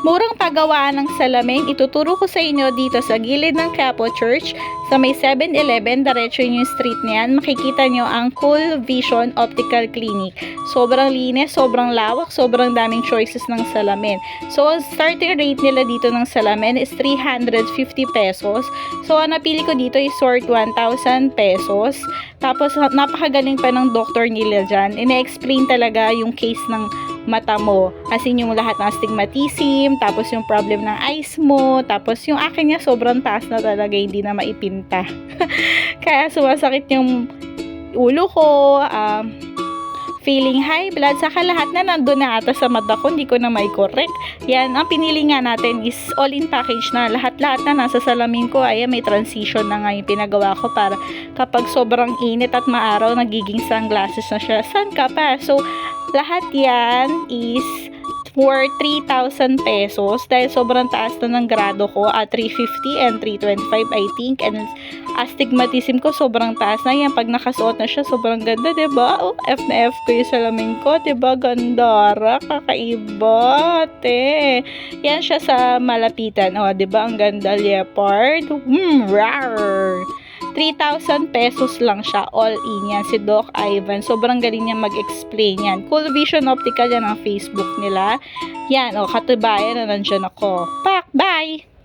Murang pagawaan ng salamin, ituturo ko sa inyo dito sa gilid ng Quiapo Church. Sa may 7-Eleven, diretso yung street niyan, makikita nyo ang Cool Vision Optical Clinic. Sobrang linis, sobrang lawak, sobrang daming choices ng salamin. So, ang starting rate nila dito ng salamin is 350 pesos. So, ang napili ko dito is worth 1,000 pesos. Tapos, napakagaling pa ng doktor nila dyan. Ine-explain talaga yung case ng mata mo. As in, yung lahat ng astigmatism, tapos yung problem ng eyes mo, tapos yung akin niya sobrang taas na talaga, hindi na maipinta. Kaya sumasakit yung ulo ko, feeling high blood, saka lahat na nandun na ata sa mata ko, hindi ko na may correct. Yan, ang pinili nga natin is all-in package na. Lahat-lahat na nasa salamin ko, ay may transition na nga yung pinagawa ko para kapag sobrang init at maaraw, nagiging sunglasses na siya. San ka pa? So, lahat yan is for 3,000 pesos dahil sobrang taas na ng grado ko at 350 and 325 I think, and astigmatism ko sobrang taas na yan. Pag nakasuot na siya, sobrang ganda, diba? Oh, F na F ko yung salamin ko, diba? Gandara, kakaiba, te. Yan siya sa malapitan, oh, diba? Ang ganda, leopard. Rawr. 3,000 pesos lang siya, all in yan, si Doc Ivan. Sobrang galing niya mag-explain yan. Cool Vision Optical yan ang Facebook nila. Yan, o, katubayan na nandyan ako. Pak, bye!